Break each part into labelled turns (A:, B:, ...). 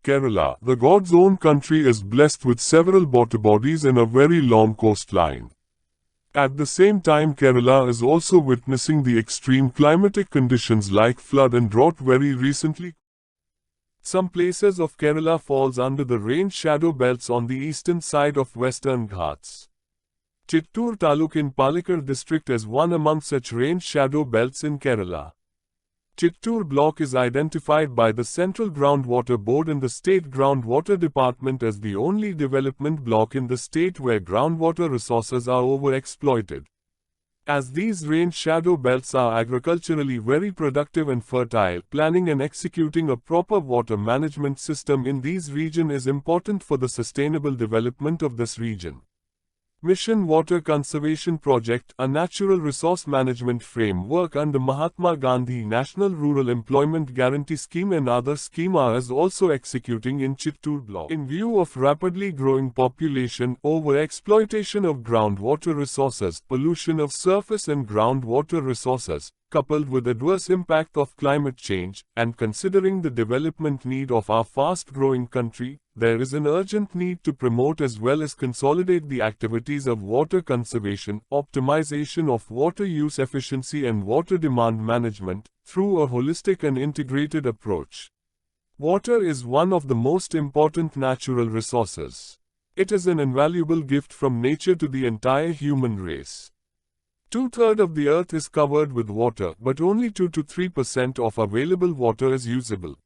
A: Kerala, the God's own country, is blessed with several water bodies and a very long coastline. At the same time, Kerala is also witnessing the extreme climatic conditions like flood and drought very recently. Some places of Kerala falls under the rain shadow belts on the eastern side of Western Ghats. Chittoor Taluk in Palakkad district is one among such rain shadow belts in Kerala. Chittoor block is identified by the Central Groundwater Board and the State Groundwater Department as the only development block in the state where groundwater resources are overexploited. As these rain shadow belts are agriculturally very productive and fertile, planning and executing a proper water management system in these regions is important for the sustainable development of this region. Mission Water Conservation Project, a natural resource management framework under Mahatma Gandhi National Rural Employment Guarantee Scheme and other schemes, is also executing in Chittoor block. In view of rapidly growing population, overexploitation of groundwater resources, pollution of surface and groundwater resources, coupled with adverse impact of climate change, and considering the development need of our fast-growing country, there is an urgent need to promote as well as consolidate the activities of water conservation, optimization of water use efficiency and water demand management, through a holistic and integrated approach. Water is one of the most important natural resources. It is an invaluable gift from nature to the entire human race. 2/3 of the earth is covered with water, but only 2 to 3% of available water is usable.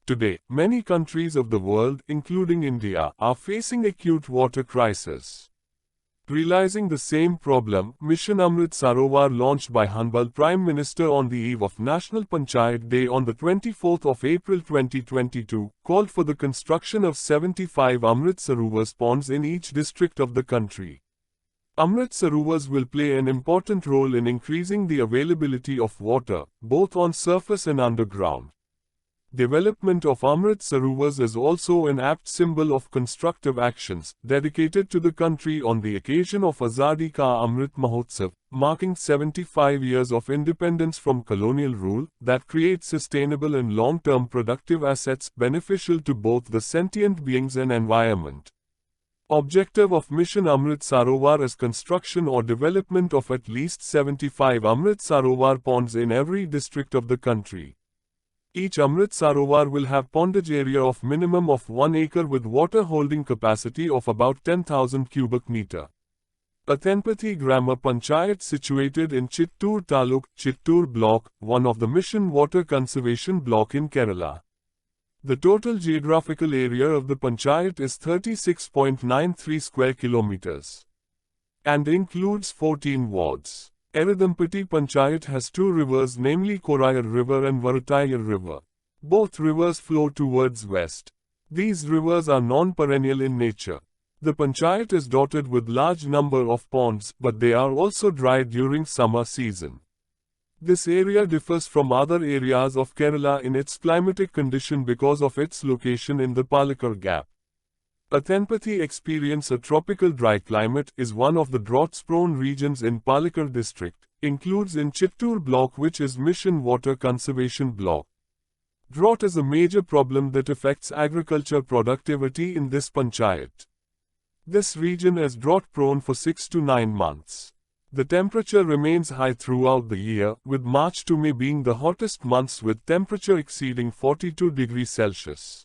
A: Today, many countries of the world, including India, are facing acute water crisis. Realizing the same problem, Mission Amrit Sarovar, launched by Honorable Prime Minister on the eve of National Panchayat Day on the 24th of April 2022, called for the construction of 75 Amrit Sarovars ponds in each district of the country. Amrit Sarovars will play an important role in increasing the availability of water, both on surface and underground. Development of Amrit Sarovars is also an apt symbol of constructive actions dedicated to the country on the occasion of Azadi Ka Amrit Mahotsav, marking 75 years of independence from colonial rule, that creates sustainable and long-term productive assets beneficial to both the sentient beings and environment. Objective of Mission Amrit Sarovar is construction or development of at least 75 Amrit Sarovar ponds in every district of the country. Each Amrit Sarovar will have pondage area of minimum of 1 acre with water holding capacity of about 10,000 cubic meter. Athenpathi Grammar Panchayat, situated in Chittoor Taluk, Chittoor block, one of the Mission Water Conservation block in Kerala. The total geographical area of the Panchayat is 36.93 square kilometers and includes 14 wards. Eradhampatti Panchayat has two rivers, namely Korayar River and Varatayar River. Both rivers flow towards west. These rivers are non-perennial in nature. The Panchayat is dotted with large number of ponds, but they are also dry during summer season. This area differs from other areas of Kerala in its climatic condition because of its location in the Palakkad Gap. Athenpathi experience a tropical dry climate, is one of the drought-prone regions in Palakkad district, includes in Chittoor block, which is Mission Water Conservation block. Drought is a major problem that affects agriculture productivity in this panchayat. This region is drought-prone for 6 to 9 months. The temperature remains high throughout the year, with March to May being the hottest months with temperature exceeding 42 degrees Celsius.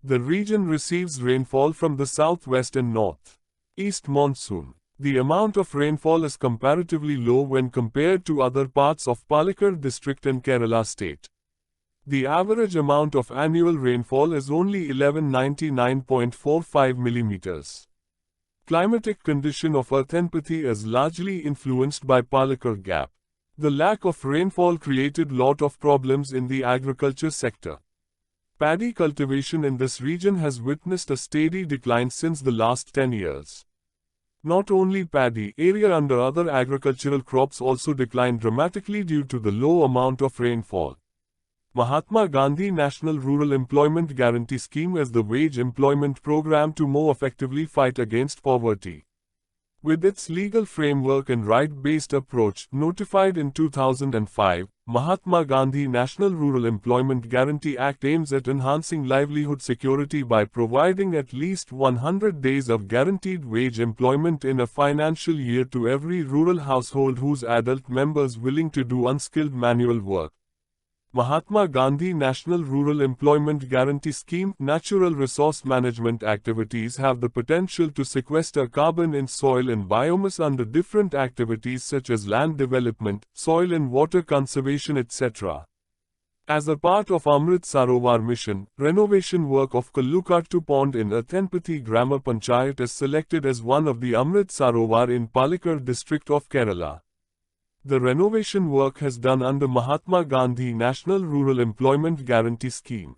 A: The region receives rainfall from the southwest and north-east monsoon. The amount of rainfall is comparatively low when compared to other parts of Palakkad district and Kerala state. The average amount of annual rainfall is only 1199.45 millimeters. Climatic condition of Athenpathi is largely influenced by Palakkad Gap. The lack of rainfall created lot of problems in the agriculture sector. Paddy cultivation in this region has witnessed a steady decline since the last 10 years. Not only paddy, area under other agricultural crops also declined dramatically due to the low amount of rainfall. Mahatma Gandhi National Rural Employment Guarantee Scheme is the wage employment program to more effectively fight against poverty. With its legal framework and right-based approach, notified in 2005, Mahatma Gandhi National Rural Employment Guarantee Act aims at enhancing livelihood security by providing at least 100 days of guaranteed wage employment in a financial year to every rural household whose adult members willing to do unskilled manual work. Mahatma Gandhi National Rural Employment Guarantee Scheme natural resource management activities have the potential to sequester carbon in soil and biomass under different activities such as land development, soil and water conservation, etc. As a part of Amrit Sarovar mission, renovation work of Kallukattu Pond in Athenpathi Grammar Panchayat is selected as one of the Amrit Sarovar in Palakkad district of Kerala. The renovation work has done under Mahatma Gandhi National Rural Employment Guarantee Scheme.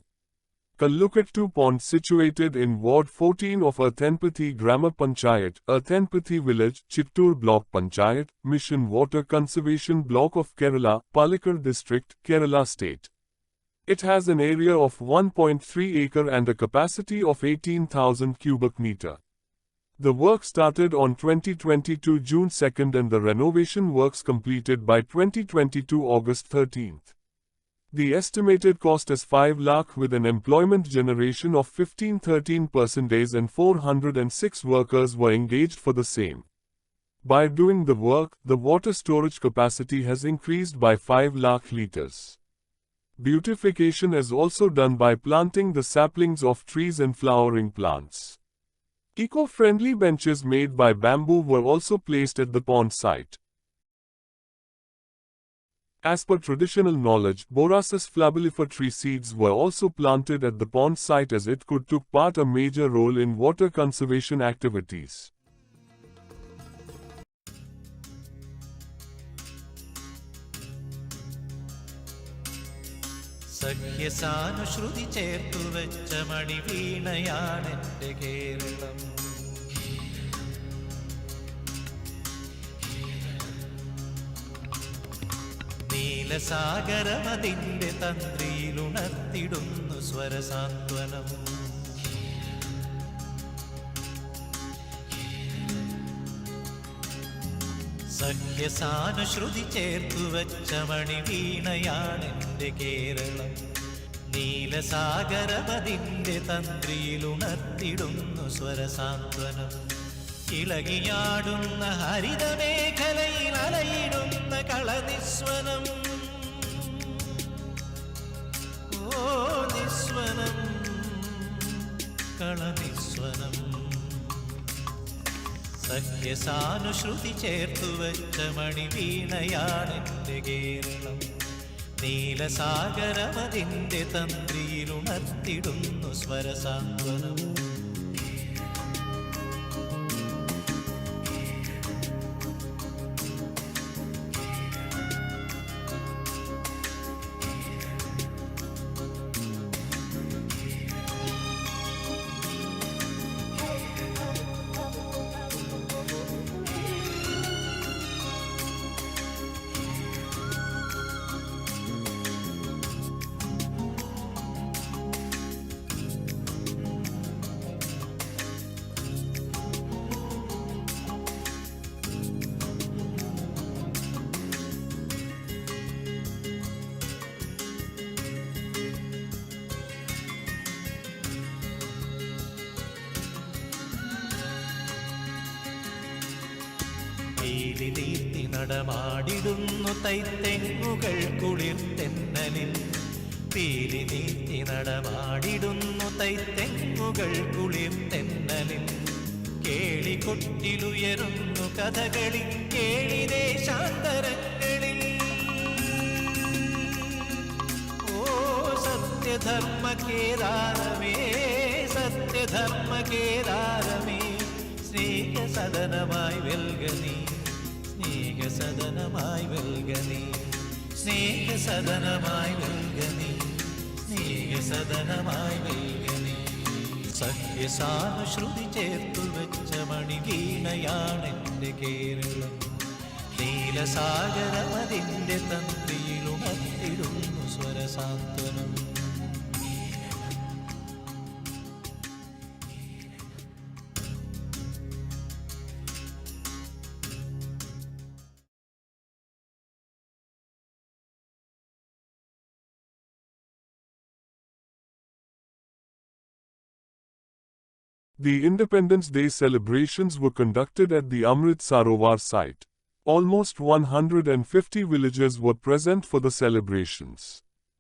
A: Kallukattu Pond, situated in Ward 14 of Athenpathi Grammar Panchayat, Athenpathi Village, Chittoor Block Panchayat, Mission Water Conservation Block of Kerala, Palakkad District, Kerala State. It has an area of 1.3 acre and a capacity of 18,000 cubic meter. The work started on 2022 June 2nd and the renovation works completed by 2022 August 13th. The estimated cost is 5 lakh with an employment generation of 13% days and 406 workers were engaged for the same. By doing the work, the water storage capacity has increased by 5 lakh liters. Beautification is also done by planting the saplings of trees and flowering plants. Eco-friendly benches made by bamboo were also placed at the pond site. As per traditional knowledge, Borassus flabellifer tree seeds were also planted at the pond site as it could took part a major role in water conservation activities.
B: സഖ്യസാനുശ്രുതി ചേർത്തു വെച്ച മണിവീണയാണെന്റെ കേരളം. നീലസാഗരമതിന്റെ തന്ത്രിയിലുണർത്തിടുന്നു സ്വരസാന്ത്വനം. സഖ്യസാനുശ്രുതി ചേർത്തു വച്ച മണിവീണയാണെന്റെ കേരളം. നീലസാഗരപതിന്റെ തന്ത്രിയിലുണർത്തിടുന്നു സ്വരസാന്ത്വനം. ഇളകിയാടുന്ന ഹരിതമേഖലയിൽ അലയിടുന്ന കളനിസ്വനം. ഓ നിസ്വനം, കളനിസ്വനം. സഖ്യസാനുശ്രുതി ചേർത്തു വെച്ച മണിവീണയാണെന്റെ കേരളം. നീലസാഗരമതിന്റെ തന്ത്രിയിലുണർത്തിടുന്നു സ്വരസാന്ത്വനം. നീർത്തി നടമാടിടുന്നു തൈത്തെങ്ങുകൾ കുളിർത്തെന്നലിൽ. പീലി നീർത്തി നടമാടിടുന്നു തൈത്തെങ്ങുകൾ കുളിർത്തെന്നലിൽ. കേളികൊട്ടിലുയരുന്നു കഥകളി കേളിദേശാന്തരങ്ങളിൽ. ഓ സത്യധർമ്മ കേദാരമേ, സത്യധർമ്മ കേദാരമേ. സ്നേഹസദനമായി വെൽഗനി, സ്നേഹസദനമായി വെൽഗനി, സ്നേഹസദനമായി വെൽഗനി, സ്നേഹസദനമായി വെൽഗനി. സഹ്യസാനുശ്രുതി ചേർത്തു വെച്ച മണിവീണയാണെൻ്റെ Keralam. നീലസാഗരമതിൻ്റെ തന്ത്രിയിലുണർത്തിടുന്നു സ്വരസാന്ത്വനം.
A: The Independence Day celebrations were conducted at the Amrit Sarovar site. Almost 150 villagers were present for the celebrations.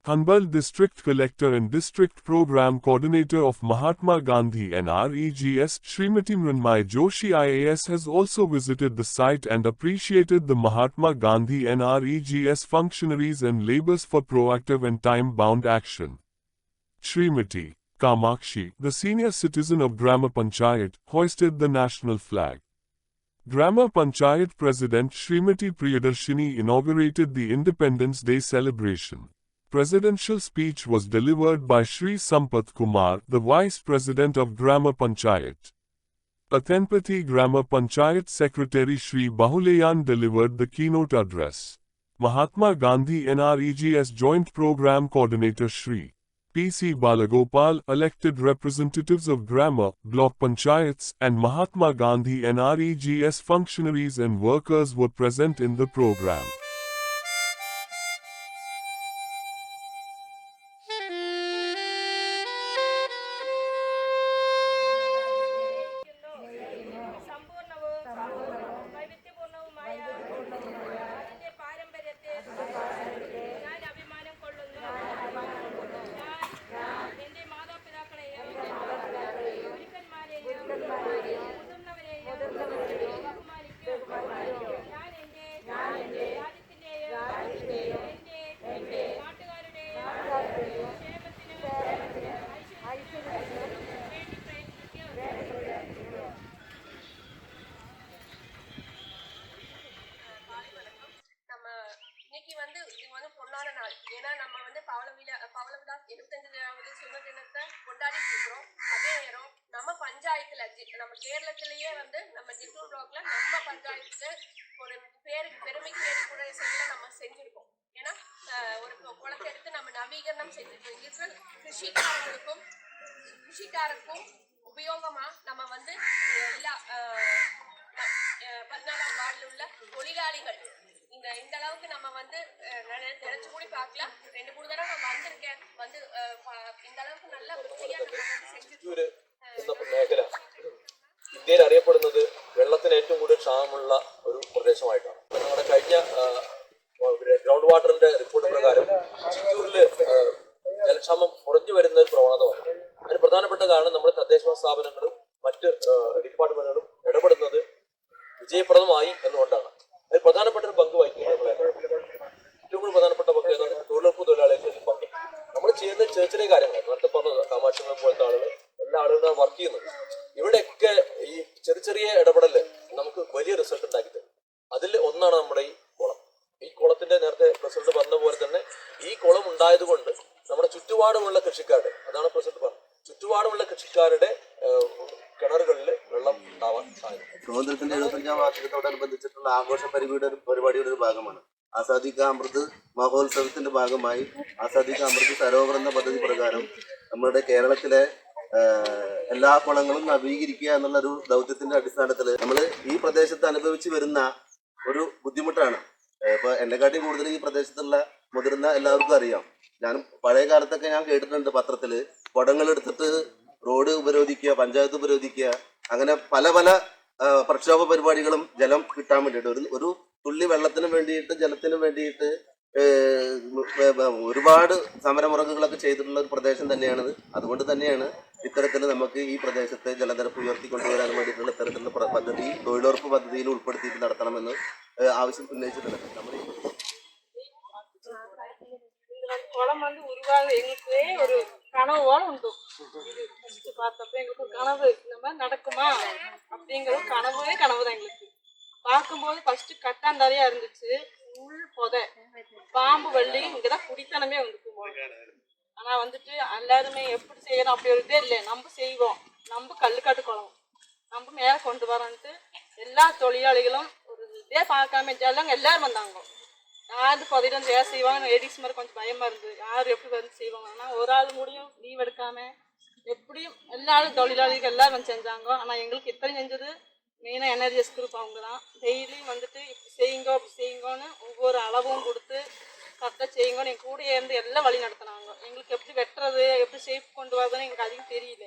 A: Hanbal District Collector and District Program Coordinator of Mahatma Gandhi NREGS Srimati Mrinmay Joshi IAS has also visited the site and appreciated the Mahatma Gandhi NREGS functionaries and labours for proactive and time-bound action. Srimati Kamakshi, the senior citizen of Grama Panchayat, hoisted the national flag. Grama Panchayat President Srimati Priyadarshini inaugurated the Independence Day celebration. Presidential speech was delivered by Shri Sampath Kumar, the Vice President of Grama Panchayat. Athenpati Grama Panchayat Secretary Shri Bahulayan delivered the keynote address. Mahatma Gandhi NREGS Joint Program Coordinator Shri P.C. Balagopal, elected representatives of Grama, Block Panchayats, and Mahatma Gandhi NREGS functionaries and workers were present in the program.
C: பொன்னான நாள். ஏன்னா நம்ம பவளவிலாஸ் 75வது சுதந்திர தினத்தை கொண்டாடிட்டு இருக்கிறோம். அதே நேரம் நம்ம பஞ்சாயத்துல நம்ம கேரளத்திலேயே நம்ம ஜித்தூர் பிளாக்ல நம்ம பஞ்சாயத்து ஒரு பெருமைக்கு கூட செயலை நம்ம செஞ்சிருக்கோம். ஏன்னா ஒரு குளத்தை எடுத்து நம்ம நவீகரணம் செஞ்சிருக்கோம். இங்க கிருஷிக்காரருக்கும் உபயோகமா நம்ம எல்லா 14ஆம் வார்டில் உள்ள தொழிலாளிகள் இந்த அளவுக்கு நம்ம நினைச்சு கூடி பார்க்கலாம். 2-3 தடவை நான் வந்திருக்கேன். இந்த அளவுக்கு நல்ல വൃത്തിയാ
D: മേഖല ഇന്ത്യയിൽ അറിയപ്പെടുന്നത് വെള്ളത്തിന് ഏറ്റവും കൂടുതൽ ക്ഷാമമുള്ള ഒരു പ്രദേശമായിട്ടാണ്. നമ്മുടെ കഴിഞ്ഞ ഗ്രൗണ്ട് വാട്ടറിന്റെ റിപ്പോർട്ട് പ്രകാരം ചിറ്റൂരിൽ ജലക്ഷാമം കുറഞ്ഞു വരുന്ന ഒരു പ്രവണത വന്നു. അതിന് പ്രധാനപ്പെട്ട കാരണം നമ്മുടെ തദ്ദേശ സ്ഥാപനങ്ങളും മറ്റ് ഡിപ്പാർട്ട്മെന്റുകളും ഇടപെടുന്നത് വിജയപ്രദമായി എന്നുകൊണ്ടാണ്. അതിൽ പ്രധാനപ്പെട്ട ഒരു പങ്ക് വഹിക്കുന്നത് ഏറ്റവും കൂടുതൽ പ്രധാനപ്പെട്ട പങ്ക് തൊഴിലുറപ്പ് തൊഴിലാളികളുടെ പങ്ക്. നമ്മൾ ചെയ്യുന്ന ചെറിയ ചെറിയ കാര്യങ്ങൾ നേരത്തെ പറഞ്ഞത് കാമാക്ഷി പോലത്തെ ആളുകൾ എല്ലാ ആളുകളും വർക്ക് ചെയ്യുന്നത്. ഇവിടെയൊക്കെ ഈ ചെറിയ ചെറിയ ഇടപെടല് നമുക്ക് വലിയ റിസൾട്ട് ഉണ്ടാക്കി തരും. അതിൽ ഒന്നാണ് നമ്മുടെ ഈ കുളം. ഈ കുളത്തിന്റെ നേരത്തെ പ്രസിഡന്റ് പറഞ്ഞ പോലെ തന്നെ ഈ കുളം ഉണ്ടായത് കൊണ്ട് നമ്മുടെ ചുറ്റുപാടുമുള്ള കൃഷിക്കാരുടെ, അതാണ് പ്രസിഡന്റ് പറഞ്ഞത്, ചുറ്റുപാടുമുള്ള കൃഷിക്കാരുടെ കിണറുകളിൽ വെള്ളം ഉണ്ടാവാൻ സാധിക്കും.
E: സ്വാതന്ത്ര്യത്തിന്റെ 75ാം വാർഷികത്തോടനുബന്ധിച്ചിട്ടുള്ള ആഘോഷ പരിപാടിയുടെ ഒരു ഭാഗമാണ് ആസാദി കാ അമൃത് മഹോത്സവത്തിന്റെ ഭാഗമായി ആസാദി കാ അമൃത് സരോവർ എന്ന പദ്ധതി പ്രകാരം നമ്മുടെ കേരളത്തിലെ എല്ലാ കുളങ്ങളും നവീകരിക്കുക എന്നുള്ളൊരു ദൗത്യത്തിന്റെ അടിസ്ഥാനത്തിൽ നമ്മൾ ഈ പ്രദേശത്ത് അനുഭവിച്ചു വരുന്ന ഒരു ബുദ്ധിമുട്ടാണ്. ഇപ്പൊ എന്നെക്കാട്ടിയും കൂടുതൽ ഈ പ്രദേശത്തുള്ള മുതിർന്ന എല്ലാവർക്കും അറിയാം. ഞാൻ പഴയ കാലത്തൊക്കെ ഞാൻ കേട്ടിട്ടുണ്ട് പത്രത്തില് കുടങ്ങളെടുത്തിട്ട് റോഡ് ഉപരോധിക്കുക, പഞ്ചായത്ത് ഉപരോധിക്കുക, അങ്ങനെ പല പല പ്രക്ഷോഭ പരിപാടികളും ജലം കിട്ടാൻ വേണ്ടിയിട്ട് ഒരു തുള്ളി വെള്ളത്തിന് വേണ്ടിയിട്ട് ജലത്തിന് വേണ്ടിയിട്ട് ഒരുപാട് സമരമുറകളൊക്കെ ചെയ്തിട്ടുള്ള ഒരു പ്രദേശം തന്നെയാണിത്. അതുകൊണ്ട് തന്നെയാണ് ഇത്തരത്തിൽ നമുക്ക് ഈ പ്രദേശത്തെ ജലനിരപ്പ് ഉയർത്തിക്കൊണ്ടുവരാൻ വേണ്ടിയിട്ടുള്ള ഇത്തരത്തിലുള്ള പദ്ധതി തൊഴിലുറപ്പ് പദ്ധതിയിൽ ഉൾപ്പെടുത്തിയിട്ട് നടത്തണമെന്ന് ആവശ്യം ഉന്നയിച്ചിട്ടുണ്ട്. നമ്മൾ
F: குளம் உருவாக எங்களுக்கே ஒரு கனவோடு உண்டு. இது ஃபஸ்ட்டு பார்த்தப்ப எங்களுக்கு ஒரு கனவு இந்த மாதிரி நடக்குமா அப்படிங்கிற கனவு தான் எங்களுக்கு. பார்க்கும்போது ஃபஸ்ட்டு கட்டாந்தரையா இருந்துச்சு, உள் பொதை, பாம்பு வள்ளி, இங்கே தான் குடித்தனமே வந்துட்டு. ஆனால் எல்லாருமே எப்படி செய்யணும் அப்படி ஒரு இதே இல்லை, நம்ம செய்வோம். நம்ம கல்லுக்காட்டு குளம் நம்ம மேலே கொண்டு வரோன்ட்டு எல்லா தொழிலாளிகளும் ஒரு இதே பார்க்காம எல்லாம் எல்லாரும் வந்தாங்க. யாரு 15 வேலை செய்வாங்க, லேடிஸ் மாதிரி கொஞ்சம் பயமா இருந்தது, யார் எப்படி வந்து செய்வாங்க. ஆனால் ஒரு ஆள் முடியும் லீவ் எடுக்காம எப்படியும் எல்லாரும் தொழிலாளிகள் எல்லாரும் வந்து செஞ்சாங்க. ஆனால் எங்களுக்கு இத்தனை செஞ்சது மெயினாக NRGS குரூப் அவங்க தான். டெய்லியும் வந்துட்டு இப்படி செய்யுங்க அப்படி செய்யுங்கன்னு ஒவ்வொரு அளவும் கொடுத்து கரெக்டாக செய்யுங்கன்னு எங்கள் கூட இருந்து எல்லாம் வழி நடத்துனாங்க. எங்களுக்கு எப்படி வெட்டுறது எப்படி சேஃப் கொண்டு வரதுன்னு எங்களுக்கு அதிகம் தெரியல.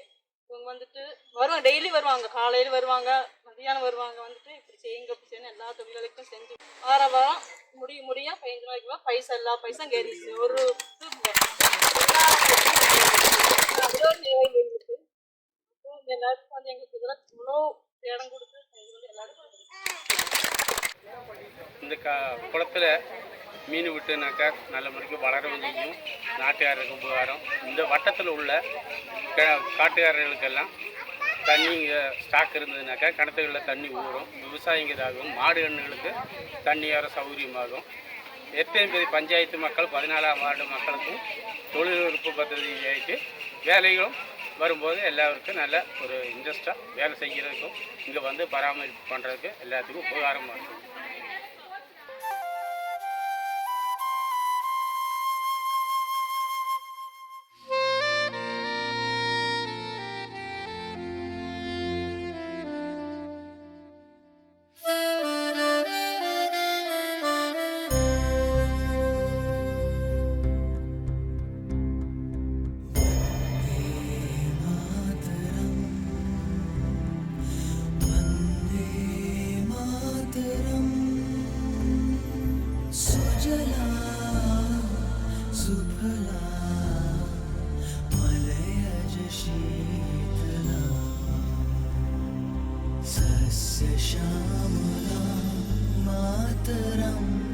F: இவங்க வந்துட்டு வருவாங்க, டெய்லி வருவாங்க, காலையில் வருவாங்க, மதியானம் வருவாங்க, வந்துட்டு இப்படி செய்யுங்க அப்படி செய்யணும் எல்லா தொழிலாளிக்கும் செஞ்சு வாரம் முடிய 15 ரூபாய்க்கு பைசா எல்லா பைசா கேரிச்சு ஒரு எங்களுக்கு எல்லாருக்கும் வந்து எங்களுக்கு இதெல்லாம் இவ்வளோ இடம் கொடுத்து எல்லாருக்கும்
G: இந்த குளத்தில் மீன் விட்டுனாக்கா நல்ல முறைக்கு வளரவும் செய்யும். நாட்டுக்காரருக்கு உபகாரம். இந்த வட்டத்தில் உள்ள காட்டுக்காரர்களுக்கெல்லாம் தண்ணி ஸ்டாக் இருந்ததுனாக்கா கிணத்துகளில் தண்ணி ஊறும், விவசாயிங்க இதாகும், மாடு கண்ணுகளுக்கு தண்ணி வர சௌகரியமாகும். எத்தனை பஞ்சாயத்து மக்கள் 14ஆம் வார்டு மக்களுக்கும் தொழில் விருப்ப பദ്ധதி ஆகிட்டு வேலைகளும் வரும்போது எல்லாருக்கும் நல்ல ஒரு இன்ட்ரெஸ்ட்டாக வேலை செய்கிறதுக்கும் இங்கே வந்து பராமரிப்பு பண்ணுறதுக்கு எல்லாத்துக்கும் உபகாரமாக இருக்கும்.
B: श्यामला मातरम्